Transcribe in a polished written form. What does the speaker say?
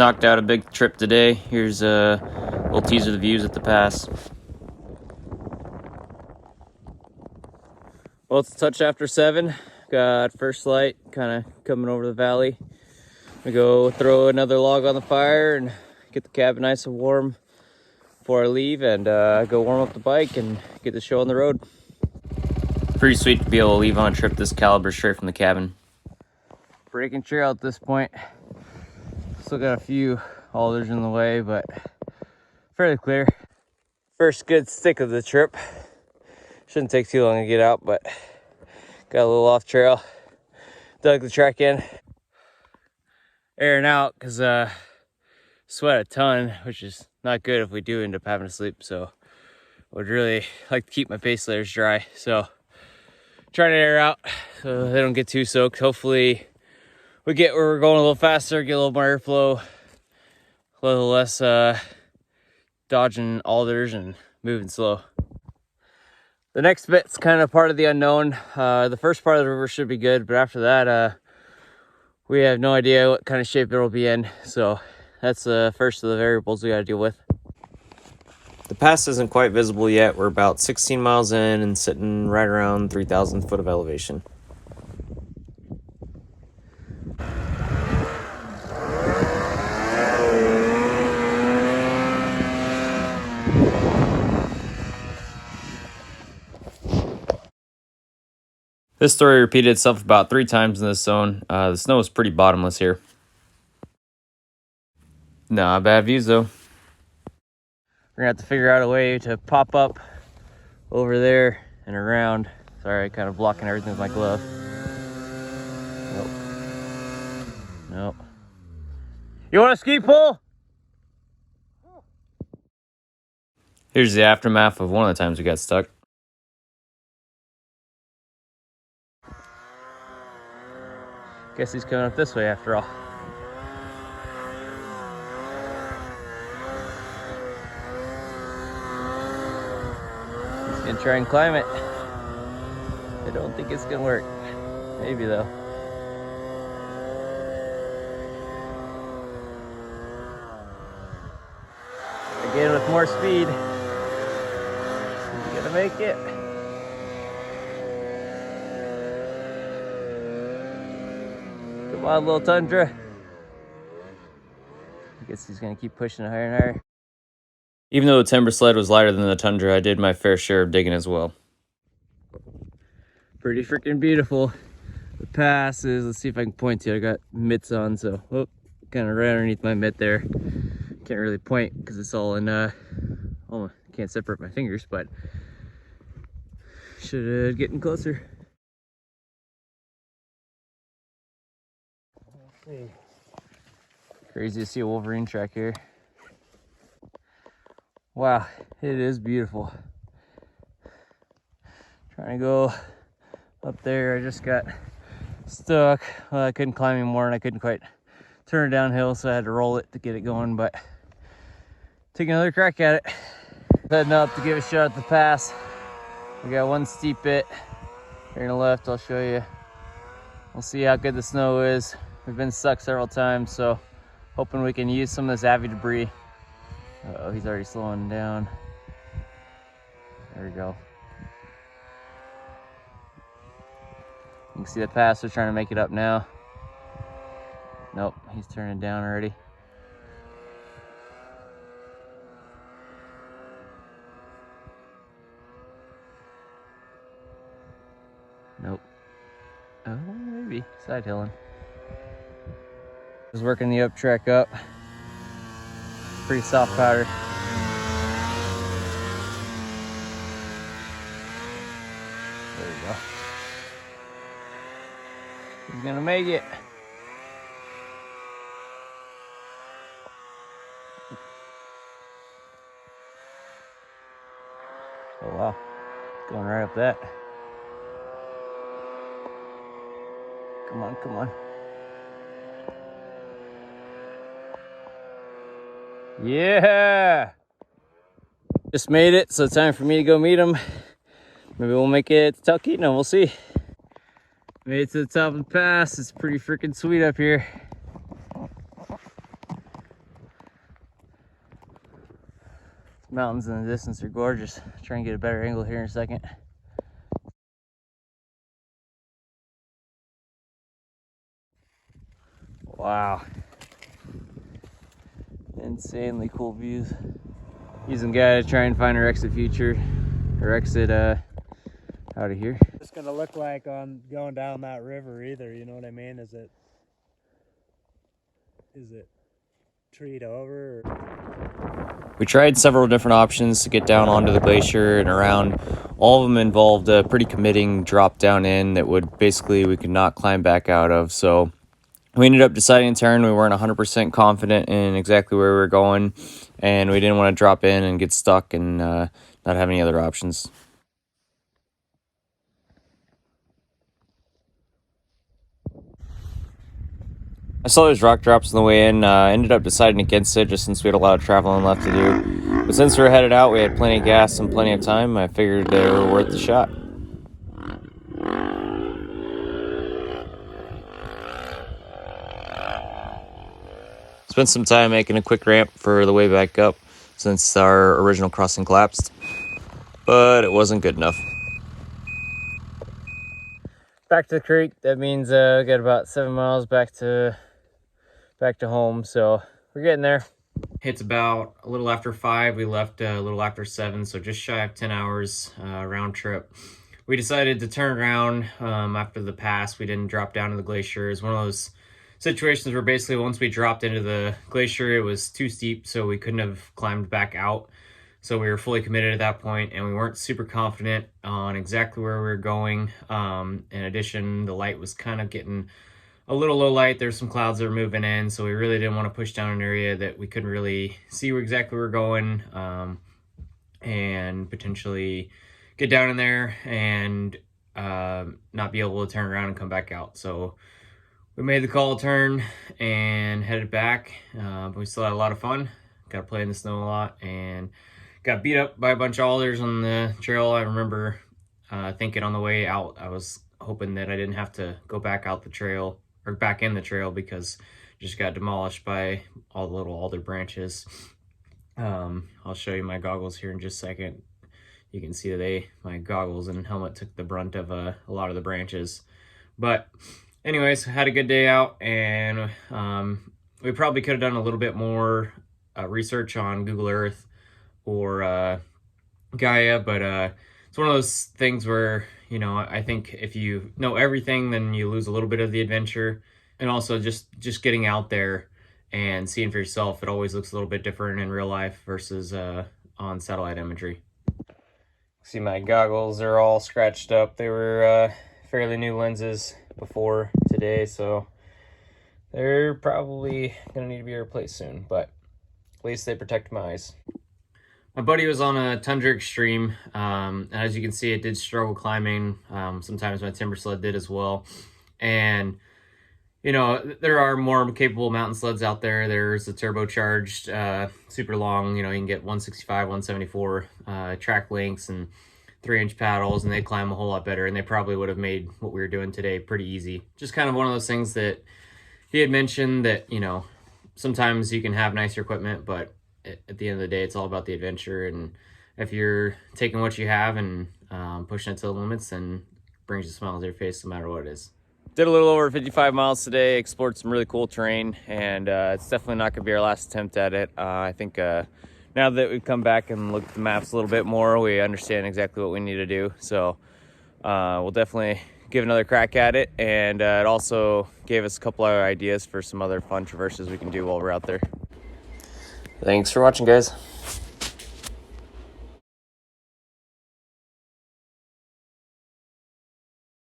knocked out a big trip today. Here's a little teaser of the views at the pass. Well, it's a touch after 7. Got first light kind of coming over the valley. We go throw another log on the fire and get the cabin nice and warm before I leave, and go warm up the bike and get the show on the road. Pretty sweet to be able to leave on a trip this caliber straight from the cabin. Breaking trail at this point. Still got a few alders in the way, but fairly clear. First good stick of the trip. Shouldn't take too long to get out, but got a little off trail. Dug the track in. Airing out because sweat a ton, which is not good if we do end up having to sleep. So I would really like to keep my base layers dry. So trying to air out so they don't get too soaked. Hopefully we get where we're going a little faster, get a little more airflow, a little less dodging alders and moving slow. The next bit's kind of part of the unknown. The first part of the river should be good, but after that, we have no idea what kind of shape it'll be in. So that's the first of the variables we got to deal with. The pass isn't quite visible yet. We're about 16 miles in and sitting right around 3,000 foot of elevation. This story repeated itself about 3 times in this zone. The snow is pretty bottomless here. Not bad views though. We're gonna have to figure out a way to pop up over there and around. Sorry, kind of blocking everything with my glove. Nope. You want a ski pole? Here's the aftermath of one of the times we got stuck. Guess he's coming up this way after all. He's gonna try and climb it. I don't think it's gonna work. Maybe though. Again with more speed. He's gonna make it. Come on, little tundra. I guess he's gonna keep pushing it higher and higher. Even though the Timbersled was lighter than the tundra, I did my fair share of digging as well. Pretty freaking beautiful. The pass is, let's see if I can point to it. I got mitts on, so kind of right underneath my mitt there. Can't really point because it's all in, oh, can't separate my fingers, but should getting closer. Let's see. Crazy to see a wolverine track here. Wow, it is beautiful. Trying to go up there, I just got stuck. Well, I couldn't climb anymore and I couldn't quite turn it downhill, so I had to roll it to get it going, but take another crack at it. Heading up to give a shot at the pass. We got one steep bit here on the left, I'll show you. We'll see how good the snow is. We've been stuck several times, so hoping we can use some of this Avi debris. Uh-oh, he's already slowing down. There we go. You can see the pass, they're trying to make it up now. Nope, he's turning down already. Nope. Oh, maybe. Side hilling. Just working the up track up. Pretty soft powder. There we go. He's gonna make it. Oh wow, going right up that. Come on, come on. Yeah! Just made it, so time for me to go meet him. Maybe we'll make it to Talkeetna, we'll see. Made it to the top of the pass. It's pretty freaking sweet up here. Mountains in the distance are gorgeous. Try and get a better angle here in a second. Wow. Insanely cool views. Using guy to try and find our exit feature, or exit out of here. It's gonna look like on going down that river either, you know what I mean? Is it treed over? Or? We tried several different options to get down onto the glacier and around. All of them involved a pretty committing drop down in that would basically we could not climb back out of. So we ended up deciding to turn. We weren't 100% confident in exactly where we were going, and we didn't want to drop in and get stuck and not have any other options. I saw those rock drops on the way in. Ended up deciding against it just since we had a lot of traveling left to do. But since we were headed out, we had plenty of gas and plenty of time. I figured they were worth the shot. Spent some time making a quick ramp for the way back up since our original crossing collapsed, but it wasn't good enough. Back to the creek. That means we got about 7 miles back to home, so we're getting there. It's about a little after 5. We left a little after 7, so just shy of 10 hours round trip. We decided to turn around after the pass. We didn't drop down to the glacier. It's one of those situations where basically once we dropped into the glacier, it was too steep, so we couldn't have climbed back out. So we were fully committed at that point, and we weren't super confident on exactly where we were going. In addition, the light was kind of getting a little low light. There's some clouds that were moving in, so we really didn't want to push down an area that we couldn't really see where exactly we were going, and potentially get down in there and not be able to turn around and come back out. So we made the call to turn and headed back. We still had a lot of fun. Got to play in the snow a lot and got beat up by a bunch of alders on the trail. I remember thinking on the way out, I was hoping that I didn't have to go back out the trail or back in the trail because it just got demolished by all the little alder branches. I'll show you my goggles here in just a second. You can see that my goggles and helmet took the brunt of a lot of the branches. But anyways, had a good day out, and we probably could have done a little bit more research on Google Earth or Gaia, but it's one of those things where, you know, I think if you know everything, then you lose a little bit of the adventure. And also just getting out there and seeing for yourself, it always looks a little bit different in real life versus on satellite imagery. See, my goggles are all scratched up. They were fairly new lenses before today, so they're probably gonna need to be replaced soon, but at least they protect my eyes. My buddy was on a Tundra Extreme, and as you can see, it did struggle climbing. Sometimes my Timbersled did as well. And, you know, there are more capable mountain sleds out there. There's a turbocharged, super long, you know, you can get 165, 174 track lengths and 3-inch paddles, and they climb a whole lot better, and they probably would have made what we were doing today pretty easy. Just kind of one of those things that he had mentioned that, you know, sometimes you can have nicer equipment, but at the end of the day, it's all about the adventure. And if you're taking what you have and pushing it to the limits, then it brings a smile to your face no matter what it is. Did a little over 55 miles today, explored some really cool terrain, and it's definitely not going to be our last attempt at it. I think now that we've come back and looked at the maps a little bit more, we understand exactly what we need to do. So we'll definitely give another crack at it, and it also gave us a couple other ideas for some other fun traverses we can do while we're out there. Thanks for watching, guys.